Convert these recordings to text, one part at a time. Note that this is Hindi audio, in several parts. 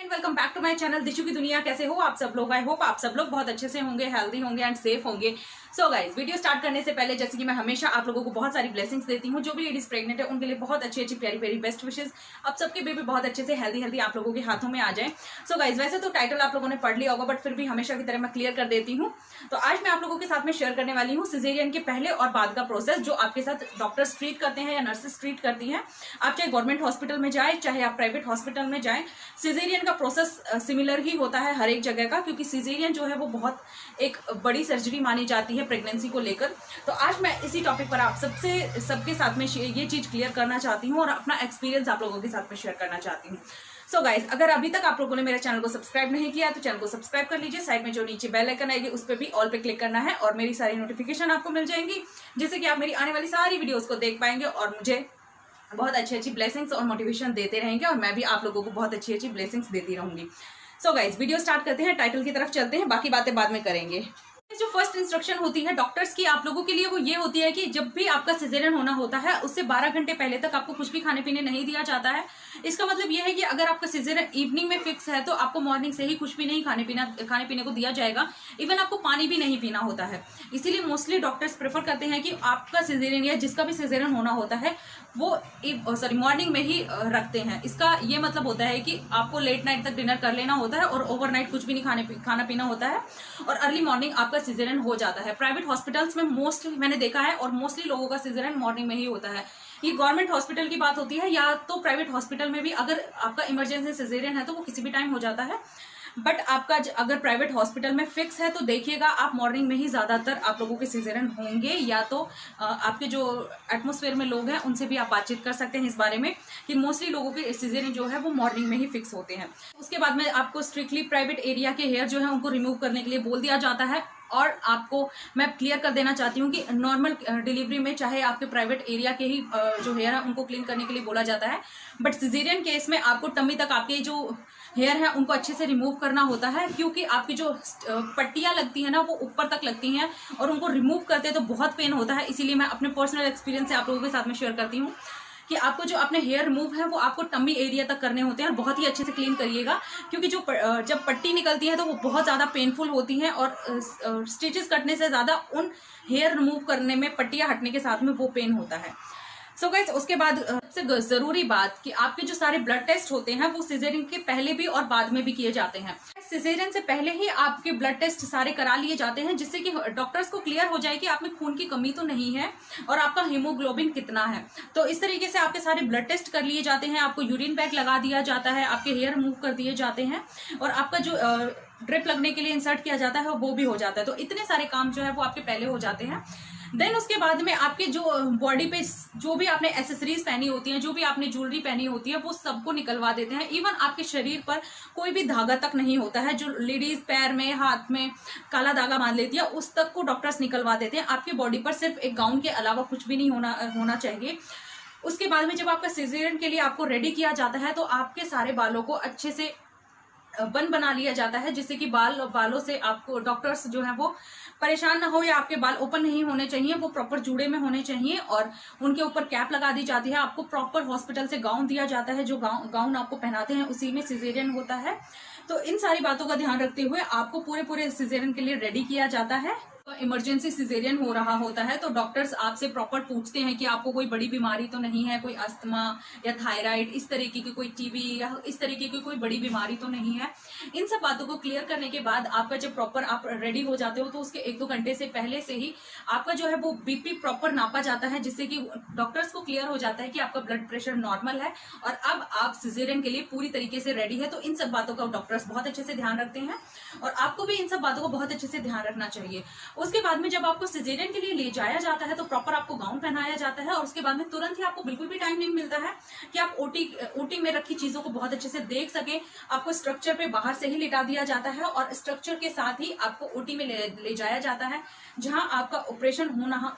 Welcome back to my channel Dishu की दुनिया। कैसे हो आप सब लोग? आई होप आप सब लोग बहुत अच्छे से होंगे, हेल्दी होंगे एंड सेफ होंगे। सो गाइज, वीडियो स्टार्ट करने से पहले जैसे कि मैं हमेशा आप लोगों को बहुत सारी ब्लेसिंग्स देती हूँ। जो भी लेडीज प्रेग्नेंट है उनके लिए बहुत अच्छी अच्छी प्यारी प्यारी बेस्ट विशेष। आप सबके बेबी बहुत अच्छे से हेल्दी आप लोगों के हाथों में आ जाए। सो गाइज, वैसे तो टाइटल आप लोगों ने पढ़ लिया होगा, बट फिर भी हमेशा की तरह मैं क्लियर कर देती हूँ। तो आज मैं आप लोगों के साथ में शेयर करने वाली हूँ सिजेरियन के पहले और बाद का प्रोसेस, जो आपके साथ डॉक्टर्स ट्रीट करते हैं या नर्सेस ट्रीट करती हैं। आप चाहे गवर्नमेंट हॉस्पिटल में जाए चाहे आप प्राइवेट हॉस्पिटल में जाए, सिजेरियन का प्रोसेस सिमिलर ही होता है हर एक जगह का, क्योंकि सिजेरियन जो है वो बहुत एक बड़ी सर्जरी मानी जाती है प्रेगनेंसी को लेकर। तो आज मैं इसी टॉपिक पर आप सबके साथ में ये चीज क्लियर करना चाहती हूँ और अपना एक्सपीरियंस आप लोगों के साथ में शेयर करना चाहती हूँ। सो गाइज, अगर अभी तक आप लोगों ने मेरे चैनल को सब्सक्राइब नहीं किया तो चैनल को सब्सक्राइब कर लीजिए। साइड में जो नीचे बेल आइकन आएगी उस पर भी ऑल पे क्लिक करना है और मेरी सारी नोटिफिकेशन आपको मिल जाएंगी, जिससे कि आप मेरी आने वाली सारी वीडियोस को देख पाएंगे और मुझे बहुत अच्छी अच्छी ब्लेसिंग्स और मोटिवेशन देते रहेंगे और मैं भी आप लोगों को बहुत अच्छी अच्छी ब्लेसिंग्स देती रहूंगी। सो गाइज, वीडियो स्टार्ट करते हैं, टाइटल की तरफ चलते हैं, बाकी बातें बाद में करेंगे। जो फर्स्ट इंस्ट्रक्शन होती है डॉक्टर्स की आप लोगों के लिए वो ये होती है कि जब भी आपका सिजेरियन होना होता है उससे 12 घंटे पहले तक आपको कुछ भी खाने पीने नहीं दिया जाता है। इसका मतलब ये है कि अगर आपका सिजेरियन इवनिंग में फिक्स है तो आपको मॉर्निंग से ही कुछ भी नहीं खाने पीने को दिया जाएगा। इवन आपको पानी भी नहीं पीना होता है। इसीलिए मोस्टली डॉक्टर्स प्रेफर करते हैं कि आपका सिजेरियन या जिसका भी सिजेरियन होना होता है वो मॉर्निंग में ही रखते हैं। इसका ये मतलब होता है कि आपको लेट नाइट तक डिनर कर लेना होता है और ओवरनाइट कुछ भी नहीं खाना पीना होता है और अर्ली मॉर्निंग आपका सिजेरियन हो जाता है। प्राइवेट हॉस्पिटल्स में मोस्टली मैंने देखा है और मोस्टली लोगों का सिजेरियन मॉर्निंग में ही होता है। ये गवर्नमेंट हॉस्पिटल की बात होती है या तो प्राइवेट हॉस्पिटल में भी अगर आपका इमरजेंसी सिजेरियन है तो वो किसी भी टाइम हो जाता है। बट आपका अगर प्राइवेट हॉस्पिटल में फिक्स है तो देखिएगा आप मॉर्निंग में ही ज्यादातर आप लोगों के सिजेरियन होंगे, या तो आपके जो एटमॉस्फेयर में लोग हैं उनसे भी आप बातचीत कर सकते हैं इस बारे में कि मोस्टली लोगों के सिजेरियन जो है वो मॉर्निंग में ही फिक्स होते हैं। उसके बाद में आपको स्ट्रिक्टली प्राइवेट एरिया के हेयर जो है उनको रिमूव करने के लिए बोल दिया जाता है। और आपको मैं क्लियर कर देना चाहती हूँ कि नॉर्मल डिलीवरी में चाहे आपके प्राइवेट एरिया के ही जो हेयर है उनको क्लीन करने के लिए बोला जाता है, बट सिजेरियन केस में आपको टम्मी तक आपके जो हेयर है उनको अच्छे से रिमूव करना होता है, क्योंकि आपकी जो पट्टियां लगती है ना वो ऊपर तक लगती हैं और उनको रिमूव करते तो बहुत पेन होता है। इसीलिए मैं अपने पर्सनल एक्सपीरियंस से आप लोगों के साथ में शेयर करती हूँ कि आपको जो अपने हेयर रिमूव है वो आपको टम्मी एरिया तक करने होते हैं और बहुत ही अच्छे से क्लीन करिएगा, क्योंकि जो जब पट्टी निकलती है तो वो बहुत ज़्यादा पेनफुल होती हैं और स्टिचेस कटने से ज़्यादा उन हेयर रिमूव करने में, पट्टियाँ हटने के साथ में वो पेन होता है। सो गाइस, उसके बाद सबसे जरूरी बात कि आपके जो सारे ब्लड टेस्ट होते हैं वो सिजेरियन के पहले भी और बाद में भी किए जाते हैं। सिजेरियन से पहले ही आपके ब्लड टेस्ट सारे करा लिए जाते हैं, जिससे कि डॉक्टर्स को क्लियर हो जाए कि आप में खून की कमी तो नहीं है और आपका हीमोग्लोबिन कितना है। तो इस तरीके से आपके सारे ब्लड टेस्ट कर लिए जाते हैं, आपको यूरिन बैग लगा दिया जाता है, आपके हेयर रिमूव कर दिए जाते हैं और आपका जो ड्रिप लगने के लिए इंसर्ट किया जाता है वो भी हो जाता है। तो इतने सारे काम जो है वो आपके पहले हो जाते हैं। देन उसके बाद में आपके जो बॉडी पे जो भी आपने एसेसरीज पहनी होती हैं, जो भी आपने ज्वेलरी पहनी होती है, वो सबको निकलवा देते हैं। इवन आपके शरीर पर कोई भी धागा तक नहीं होता है। जो लेडीज पैर में, हाथ में काला धागा बांध लेती है उस तक को डॉक्टर्स निकलवा देते हैं। आपकी बॉडी पर सिर्फ एक गाउन के अलावा कुछ भी नहीं होना चाहिए। उसके बाद में जब आपका सिजेरियन के लिए आपको रेडी किया जाता है तो आपके सारे बालों को अच्छे से बना लिया जाता है, जिससे कि बालों से आपको डॉक्टर्स जो है वो परेशान ना हो, या आपके बाल ओपन नहीं होने चाहिए, वो प्रॉपर जूड़े में होने चाहिए और उनके ऊपर कैप लगा दी जाती है। आपको प्रॉपर हॉस्पिटल से गाउन दिया जाता है, जो गाउन आपको पहनाते हैं उसी में सिजेरियन होता है। तो इन सारी बातों का ध्यान रखते हुए आपको पूरे सिजेरियन के लिए रेडी किया जाता है। तो इमरजेंसी सिजेरियन हो रहा होता है तो डॉक्टर्स आपसे प्रॉपर पूछते हैं कि आपको कोई बड़ी बीमारी तो नहीं है, कोई अस्थमा या थायराइड, इस तरीके की कोई टीबी या इस तरीके की कोई बड़ी बीमारी तो नहीं है। इन सब बातों को क्लियर करने के बाद आपका जब प्रॉपर आप रेडी हो जाते हो तो उसके 1-2 घंटे से पहले से ही आपका जो है वो बीपी प्रॉपर नापा जाता है, जिससे कि डॉक्टर्स को क्लियर हो जाता है कि आपका ब्लड प्रेशर नॉर्मल है और अब आप सिजेरियन के लिए पूरी तरीके से रेडी है। तो इन सब बातों का डॉक्टर्स बहुत अच्छे से ध्यान रखते हैं और आपको भी इन सब बातों को बहुत अच्छे से ध्यान रखना चाहिए। उसके बाद में जब आपको सिजेरियन के लिए ले जाया जाता है तो प्रॉपर आपको गाउन पहनाया जाता है और उसके बाद में तुरंत ही आपको बिल्कुल भी टाइम नहीं मिलता है कि आप ओटी में रखी चीजों को बहुत अच्छे से देख सके। आपको स्ट्रक्चर पे बाहर से ही लिटा दिया जाता है और स्ट्रक्चर के साथ ही आपको ओटी में ले जाया जाता है, जहां आपका ऑपरेशन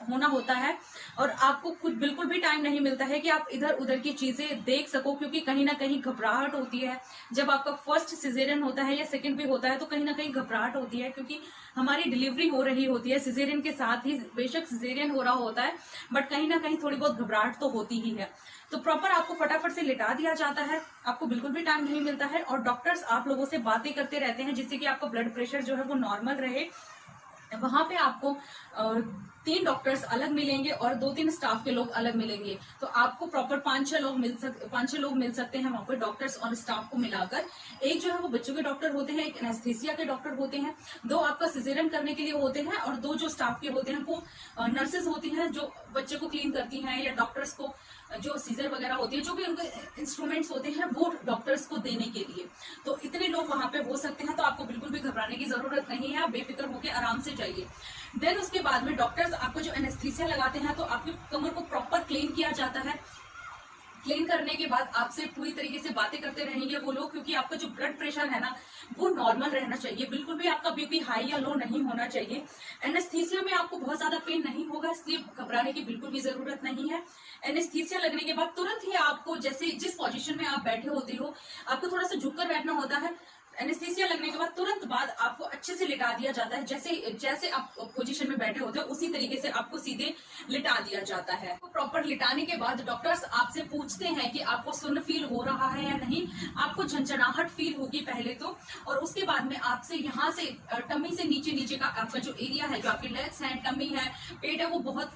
होना होता है और आपको कुछ बिल्कुल भी टाइम नहीं मिलता है कि आप इधर उधर की चीजें देख सको, क्योंकि कहीं ना कहीं घबराहट होती है। जब आपका फर्स्ट सिजेरियन होता है या सेकंड भी होता है तो कहीं ना कहीं घबराहट होती है, क्योंकि हमारी डिलीवरी हो रही रही होती है, सिजेरियन के साथ ही बेशक सिजेरियन हो रहा होता है बट कहीं ना कहीं थोड़ी बहुत घबराहट तो होती ही है। तो प्रॉपर आपको फटाफट से लिटा दिया जाता है, आपको बिल्कुल भी टाइम नहीं मिलता है और डॉक्टर्स आप लोगों से बातें करते रहते हैं जिससे कि आपका ब्लड प्रेशर जो है वो नॉर्मल रहे। वहां पे आपको 3 डॉक्टर्स अलग मिलेंगे और 2-3 स्टाफ के लोग अलग मिलेंगे। तो आपको प्रॉपर 5-6 लोग मिल सकते हैं वहां पर, डॉक्टर्स और स्टाफ को मिलाकर। एक जो है वो बच्चों के डॉक्टर होते हैं, एक एनेस्थीसिया के डॉक्टर होते हैं, 2 आपका सिजेरियन करने के लिए होते हैं और 2 जो स्टाफ के होते हैं वो नर्सेज होती हैं जो बच्चे को क्लीन करती हैं, या डॉक्टर्स को जो सीजर वगैरह होती है, जो भी उनके इंस्ट्रूमेंट्स होते हैं वो डॉक्टर्स को देने के लिए। तो इतने लोग वहां पे हो सकते हैं, तो आपको बिल्कुल भी घबराने की जरूरत नहीं है, आप बेफिक्र होकर आराम से जाइए। देन उसके बाद में डॉक्टर्स आपको जो एनेस्थीसिया लगाते हैं तो आपकी कमर को प्रॉपर क्लीन किया जाता है। क्लीन करने के बाद आपसे पूरी तरीके से बातें करते रहेंगे वो लोग, क्योंकि आपका जो ब्लड प्रेशर है ना वो नॉर्मल रहना चाहिए, बिल्कुल भी आपका बीपी हाई या लो नहीं होना चाहिए। एनेस्थीसिया में आपको बहुत ज्यादा पेन नहीं होगा, इसलिए घबराने की बिल्कुल भी जरूरत नहीं है। एनेस्थीसिया लगने के बाद तुरंत ही आपको जैसे जिस पोजीशन में आप बैठे होते हो आपको थोड़ा सा झुककर बैठना होता है। एनेस्थीसिया लगने के बाद तुरंत बाद आपको अच्छे से लिटा दिया जाता है, जैसे आप पोजीशन में बैठे होते हैं उसी तरीके से आपको सीधे लिटा दिया जाता है। तो प्रॉपर लिटाने के बाद डॉक्टर्स आपसे पूछते हैं कि आपको सुन्न फील हो रहा है या नहीं। आपको झंझनाहट फील होगी पहले तो, और उसके बाद में आपसे यहाँ से टमी से नीचे का आपका जो एरिया है, जो आपके लेग्स हैं, टमी है, पेट है, वो बहुत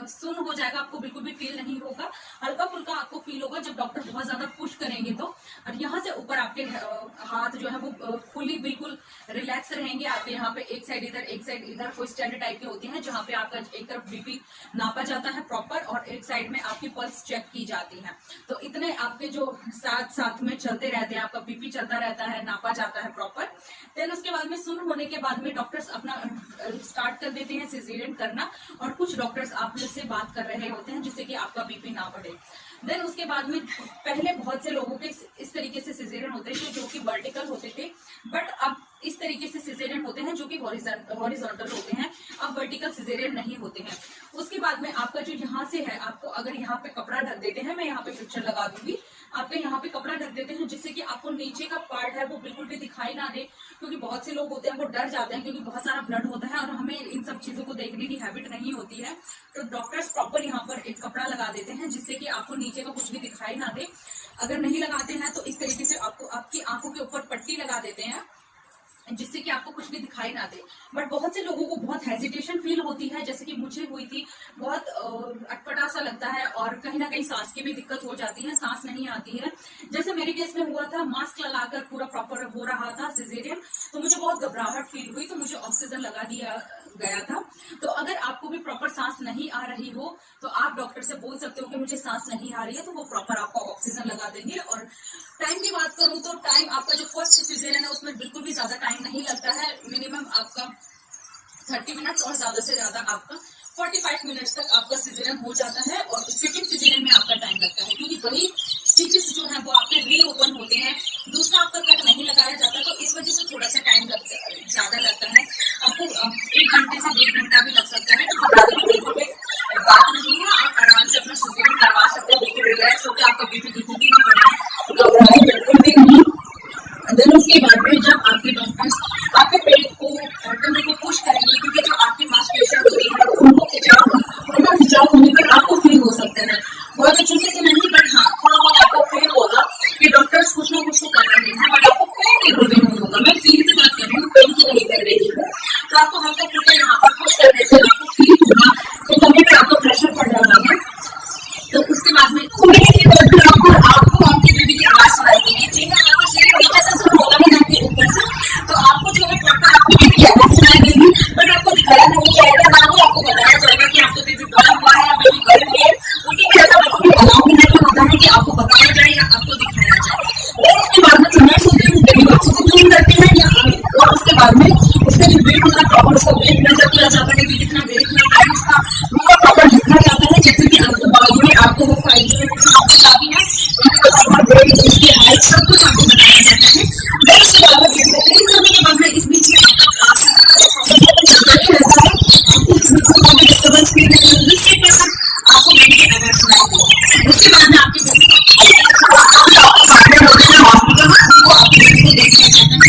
सुन्न हो जाएगा, आपको बिल्कुल भी फील नहीं होगा। हल्का फुल्का आपको फील होगा जब डॉक्टर बहुत ज्यादा पुश करेंगे तो। और यहाँ से ऊपर आपके हाथ जो है वो फुली बिल्कुल रिलैक्स रहेंगे। आपके यहाँ पे एक साइड इधर एक साइड इधर कोई स्टैंड टाइप के होते हैं जहाँ पे आपका एक तरफ बीपी नापा जाता है प्रॉपर और एक साइड में आपकी पल्स चेक की जाती है। तो इतने आपके जो साथ में चलते रहते हैं, आपका बीपी चलता रहता है, नापा जाता है प्रॉपर। देन उसके बाद में सुन्न होने के बाद में डॉक्टर्स अपना स्टार्ट कर देते हैं सिजेरियन करना, और कुछ डॉक्टर्स आप से बात कर रहे होते हैं जिससे कि आपका बीपी ना बढ़े। देन उसके बाद में पहले बहुत से लोगों के इस तरीके से सिजेरियन होते थे जो कि वर्टिकल होते थे, बट अब इस तरीके से सिजेरियन होते हैं जो कि हॉरिजॉन्टल होते हैं, अब वर्टिकल सिजेरियन नहीं होते हैं। उसके बाद में आपका जो यहाँ से है, आपको अगर यहाँ पे कपड़ा ढक देते हैं, मैं यहाँ पे पिक्चर लगा दूंगी, आपके यहाँ पे कपड़ा ढक देते हैं जिससे कि आपको नीचे का पार्ट है वो बिल्कुल भी दिखाई ना दे, क्योंकि बहुत से लोग होते हैं वो डर जाते हैं क्योंकि बहुत सारा ब्लड होता है और हमें इन सब चीजों को देखने की हैबिट नहीं होती है। तो डॉक्टर्स प्रॉपर यहाँ पर एक कपड़ा लगा देते हैं जिससे कि आपको नीचे का कुछ भी दिखाई ना दे। अगर नहीं लगाते हैं तो इस तरीके से आपको आपकी आंखों के ऊपर पट्टी लगा देते हैं जिससे कि आपको कुछ भी दिखाई ना दे। बट बहुत से लोगों को बहुत हेजिटेशन फील होती है, जैसे कि मुझे हुई थी, बहुत अटपटा सा लगता है और कहीं ना कहीं सांस की भी दिक्कत हो जाती है, सांस नहीं आती है। जैसे मेरे केस में हुआ था, मास्क लगाकर पूरा प्रॉपर हो रहा था सिजेरियन, तो मुझे बहुत घबराहट फील हुई, तो मुझे ऑक्सीजन लगा दिया गया था। तो अगर आपको भी प्रॉपर सांस नहीं आ रही हो तो आप डॉक्टर से बोल सकते हो कि मुझे सांस नहीं आ रही है, तो वो प्रॉपर आपको ऑक्सीजन लगा देंगे। और टाइम की बात करूं तो टाइम आपका जो फर्स्ट सिजेरियन है उसमें बिल्कुल भी ज्यादा टाइम नहीं लगता है, मिनिमम आपका 30 मिनट्स और ज्यादा से ज्यादा आपका 45 मिनट्स तक आपका सिजेरियन हो जाता है। और सेकंड सिजेरियन में आपका टाइम लगता है क्योंकि वही स्टिचेस जो है वो आपके रीओपन होते हैं, दूसरा आपका कट नहीं लगाया जाता, तो इस वजह से थोड़ा सा टाइम ज्यादा लगता है। आपको 1 घंटे से 1.5 घंटा भी लग सकता है, तो बिल्कुल भी बात नहीं है, आप आराम से अपना सिजेरियन करवा सकते हो, बिल्कुल रिलैक्स होकर, आपका बीपी बिल्कुल भी नहीं बढ़ा, घबराए बिल्कुल भी नहीं। देन उसके बाद में जब आपके डॉक्टर्स आपके पेट को टमी को पुश करेंगे, क्योंकि जो आपकी मांसपेशियां होती है उनको खिंचाव होने पर आपको फील हो सकता है, बहुत अच्छे से नहीं, बट हाँ थोड़ा बहुत आपको फील होगा कि डॉक्टर्स कुछ ना कुछ तो कर रहे हैं, बट आपको पेन बिल्कुल भी नहीं होगा। मैं फील की बात कर रही हूँ, पेन की नहीं कर रही हूँ। तो आपको हल्का फुल्का यहाँ पर पुश करने से आपको फील होगा तो टमी पे आपको प्रेशर पड़ रहा है। तो उसके बाद में आपको आपकी बेबी की आवाज सुनाई देगी, ठीक है, आपको शरीर नीचे से सुन होगा नहीं आपके ऊपर से, तो आपको जो है प्रॉपर आपकी बेबी की आवाज सुनाई देगी, बट आपको दिखाया नहीं जाएगा, ना ही आपको बताया जाएगा कि आपको बेबी बड़ा हुआ है या बेबी गर्म है, क्योंकि ऐसा बिल्कुल भी अलाउ नहीं होता है कि आपको बताया जाए या आपको दिखाया जाए। और उसके बाद में जो नर्स होते हैं बेबी को अच्छे से क्लीन करते हैं और उसके बाद में उसका जो वेट होता है प्रॉपर उसका वेट मेजर किया जाता है कि कितना वेट है, उसका प्रॉपर लिखा जाता है, जैसे कि आपको बाद में आपको वो फाइल जो आती है उसकी हाइट सब कुछ आपको बताया जाता है। फिर उसके बाद में क्लीन करने के बाद में इस बीच में डिस्टर्बेंस फील नहीं होगी, सिर्फ आपको बेबी की आवाज सुनाई देगी। उसके बाद में आपके बेबी को हॉस्पिटल में वो आपके बेबी को देखने जाते हैं।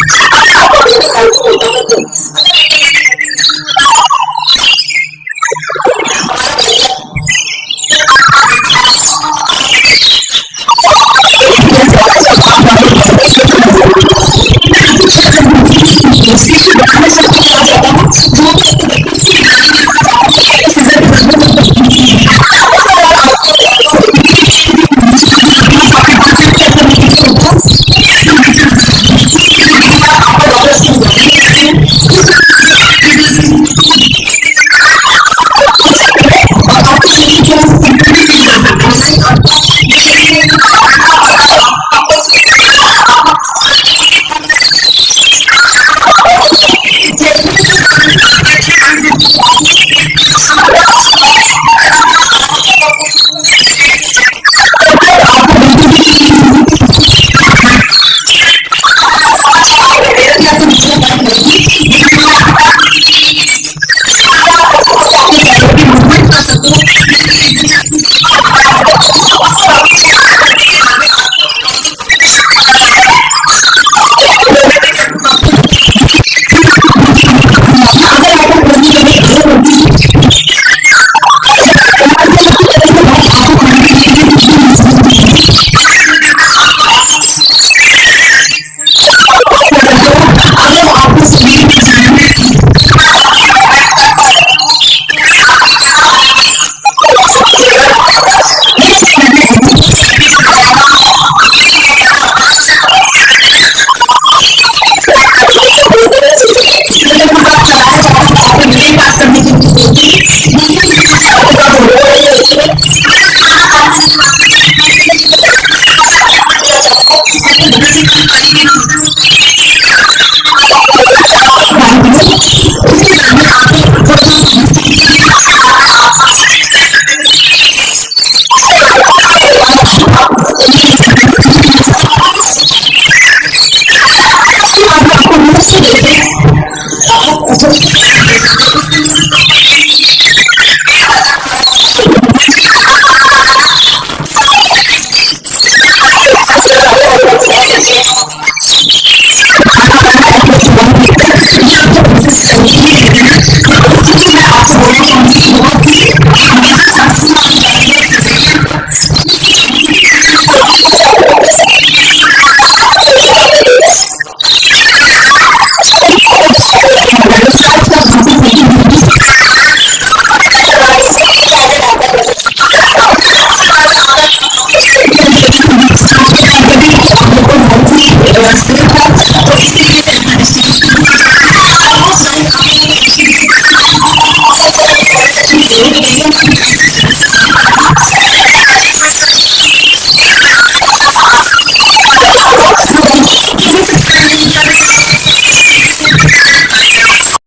लीजिए।